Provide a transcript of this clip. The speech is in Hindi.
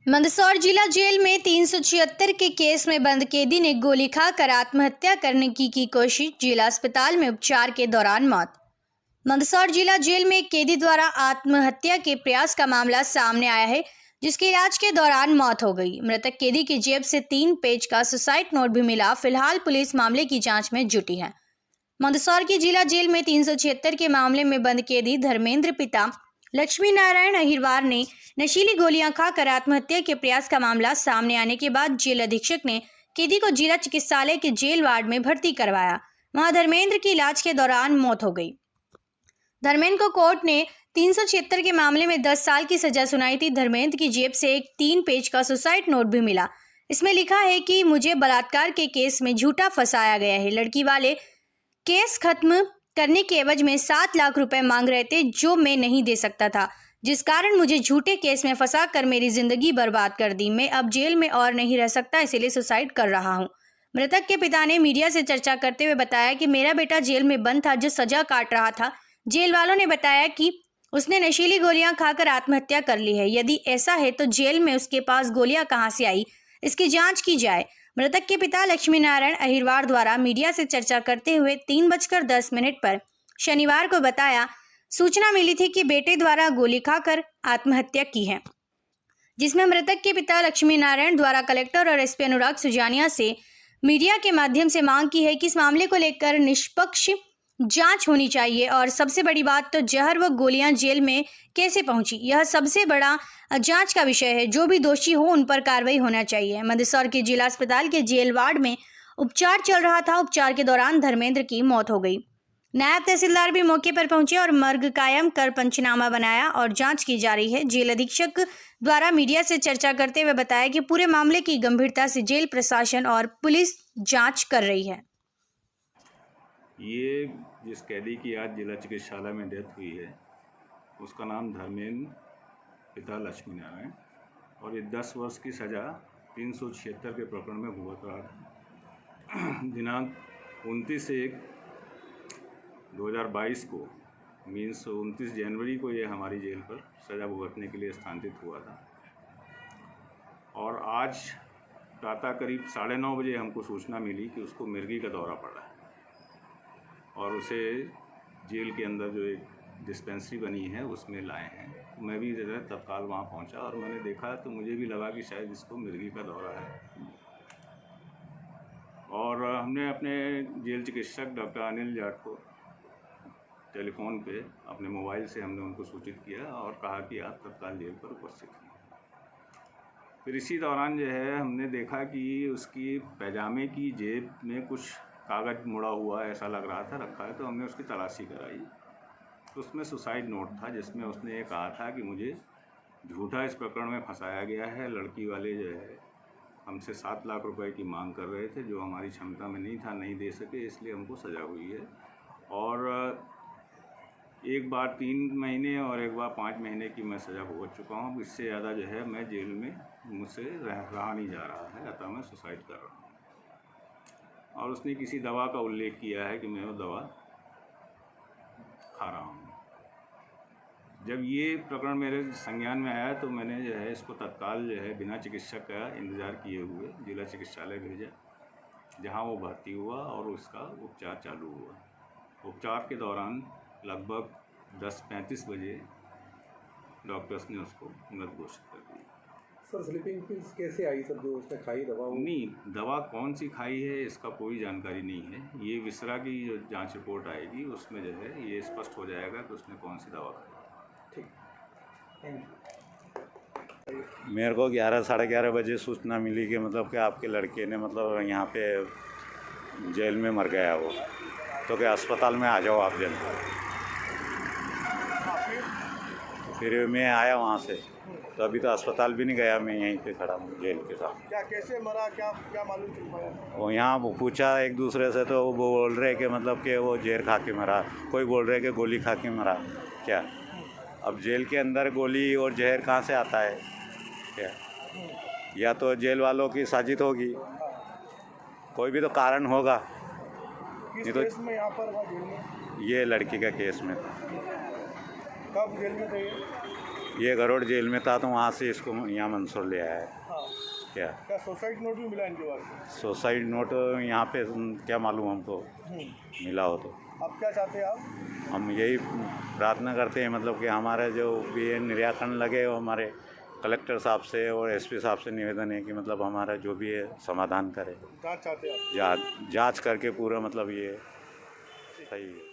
मंदसौर जिला जेल में 376 के केस में बंद कैदी ने गोली खाकर आत्महत्या करने की कोशिश, जिला अस्पताल में उपचार के दौरान मौत। मंदसौर जिला जेल में एक कैदी द्वारा आत्महत्या के प्रयास का मामला सामने आया है, जिसके इलाज के दौरान मौत हो गई। मृतक कैदी की जेब से 3 पेज का सुसाइड नोट भी मिला। फिलहाल पुलिस मामले की जाँच में जुटी है। मंदसौर की जिला जेल में 376 के मामले में बंद कैदी धर्मेंद्र पिता लक्ष्मी नारायण अहिरवार ने नशीली गोलियां खाकर आत्महत्या के प्रयास का मामला सामने आने के बाद जेल अधीक्षक ने कैदी को जिला चिकित्सालय के जेल वार्ड में भर्ती करवाया। वहां धर्मेंद्र की इलाज के दौरान मौत हो गई। धर्मेंद्र को कोर्ट ने 376 के मामले में 10 साल की सजा सुनाई थी। धर्मेंद्र की जेब से एक 3 पेज का सुसाइड नोट भी मिला। इसमें लिखा है कि मुझे बलात्कार के केस में झूठा फंसाया गया है। लड़की वाले केस खत्म करने के एवज में 7 लाख रुपए मांग रहे थे, जो मैं नहीं दे सकता था, जिस कारण मुझे झूठे केस में फंसा कर मेरी जिंदगी बर्बाद कर दी। मैं अब जेल में और नहीं रह सकता, इसीलिए सुसाइड कर रहा हूं। मृतक के पिता ने मीडिया से चर्चा करते हुए बताया कि मेरा बेटा जेल में बंद था, जो सजा काट रहा था। जेल वालों ने बताया कि उसने नशीली गोलियां खाकर आत्महत्या कर ली है। यदि ऐसा है तो जेल में उसके पास गोलियां कहां से आई, इसकी जांच की जाए। मृतक के पिता लक्ष्मी नारायण अहिरवार द्वारा मीडिया से चर्चा करते हुए 3:10 पर शनिवार को बताया, सूचना मिली थी कि बेटे द्वारा गोली खाकर आत्महत्या की है, जिसमें मृतक के पिता लक्ष्मी नारायण द्वारा कलेक्टर और एसपी अनुराग सुजानिया से मीडिया के माध्यम से मांग की है कि इस मामले को लेकर निष्पक्ष जांच होनी चाहिए। और सबसे बड़ी बात तो जहर व गोलियां जेल में कैसे पहुंची, यह सबसे बड़ा जांच का विषय है। जो भी दोषी हो उन पर कार्रवाई होना चाहिए। मंदसौर के जिला अस्पताल के जेल वार्ड में उपचार चल रहा था। उपचार के दौरान धर्मेंद्र की मौत हो गई। नायब तहसीलदार भी मौके पर पहुंचे और मर्ग कायम कर पंचनामा बनाया और जांच की जा रही है। जेल अधीक्षक द्वारा मीडिया से चर्चा करते हुए बताया कि पूरे मामले की गंभीरता से जेल प्रशासन और पुलिस जांच कर रही है। ये जिस कैदी की आज जिला चिकित्सालय में डेथ हुई है, उसका नाम धर्मेंद्र पिता लक्ष्मी नारायण, और ये 10 वर्ष की सज़ा 376 के प्रकरण में भुगत रहा था। दिनांक 29/1/2022 को मीन्स 29 जनवरी को ये हमारी जेल पर सज़ा भुगतने के लिए स्थानांतरित हुआ था। और आज प्रातः करीब 9:30 बजे हमको सूचना मिली कि उसको मिर्गी का दौरा पड़ा है और उसे जेल के अंदर जो एक डिस्पेंसरी बनी है उसमें लाए हैं। मैं भी जो है तत्काल वहाँ पहुँचा और मैंने देखा तो मुझे भी लगा कि शायद इसको मिर्गी का दौरा है। और हमने अपने जेल चिकित्सक डॉक्टर अनिल जाट को टेलीफोन पे अपने मोबाइल से हमने उनको सूचित किया और कहा कि आप तत्काल जेल पर उपस्थित हैं। फिर इसी दौरान जो है हमने देखा कि उसकी पैजामे की जेब में कुछ कागज़ मुड़ा हुआ ऐसा लग रहा था रखा है, तो हमने उसकी तलाशी कराई तो उसमें सुसाइड नोट था, जिसमें उसने ये कहा था कि मुझे झूठा इस प्रकरण में फंसाया गया है। लड़की वाले जो है हमसे 7 लाख रुपए की मांग कर रहे थे, जो हमारी क्षमता में नहीं था, नहीं दे सके, इसलिए हमको सज़ा हुई है। और एक बार 3 महीने और एक बार 5 महीने की मैं सज़ा भुगत चुका हूँ। इससे ज़्यादा जो है मैं जेल में मुझसे रहा नहीं जा रहा है, अतः मैं सुसाइड कर रहा हूँ। और उसने किसी दवा का उल्लेख किया है कि मैं वो दवा खा रहा हूँ। जब ये प्रकरण मेरे संज्ञान में आया तो मैंने जो है इसको तत्काल जो है बिना चिकित्सक का इंतज़ार किए हुए जिला चिकित्सालय भेजा, जहाँ वो भर्ती हुआ और उसका उपचार चालू हुआ। उपचार के दौरान लगभग 10:35 बजे डॉक्टर्स ने उसको मृत घोषित कर दिया। सर, स्लीपिंग पिल्स कैसे आई सर, जो उसने खाई दवा? नहीं, दवा कौन सी खाई है इसका कोई जानकारी नहीं है। ये विसरा की जो जांच रिपोर्ट आएगी उसमें जो है ये स्पष्ट हो जाएगा कि उसने कौन सी दवा खाई। ठीक, थैंक यू। मेरे को 11 साढ़े 11 बजे सूचना मिली कि मतलब कि आपके लड़के ने मतलब यहाँ पे जेल में मर गया वो, तो क्या अस्पताल में आ जाओ आप जल्दी। फिर मैं आया वहाँ से, तो अभी तो अस्पताल भी नहीं गया, मैं यहीं पे खड़ा हूँ जेल के साथ। क्या कैसे मरा, क्या मालूम चल पाया? वो यहाँ पूछा एक दूसरे से, तो वो बोल रहे कि मतलब कि वो जहर खा के मरा, कोई बोल रहे कि गोली खा के मरा। क्या अब जेल के अंदर गोली और जहर कहाँ से आता है? क्या या तो जेल वालों की साजिश होगी, कोई भी तो कारण होगा। किस नहीं तो केस में यहाँ पर जेल में? ये लड़की का केस में। कब जेल में थे? ये गरुड़ जेल में था तो वहाँ से इसको यहाँ मंसूर ले आया है। हाँ, क्या क्या सुसाइड नोट भी मिला इनके पास? सुसाइड नोट यहाँ पे क्या मालूम हमको मिला हो तो। अब क्या चाहते हैं आप? हम यही प्रार्थना करते हैं मतलब कि हमारा जो भी ये निराकरण लगे वो हमारे कलेक्टर साहब से और एसपी साहब से निवेदन है कि मतलब हमारा जो भी है समाधान करे, जांच चाहते हैं आप? जांच करके पूरा मतलब ये सही है।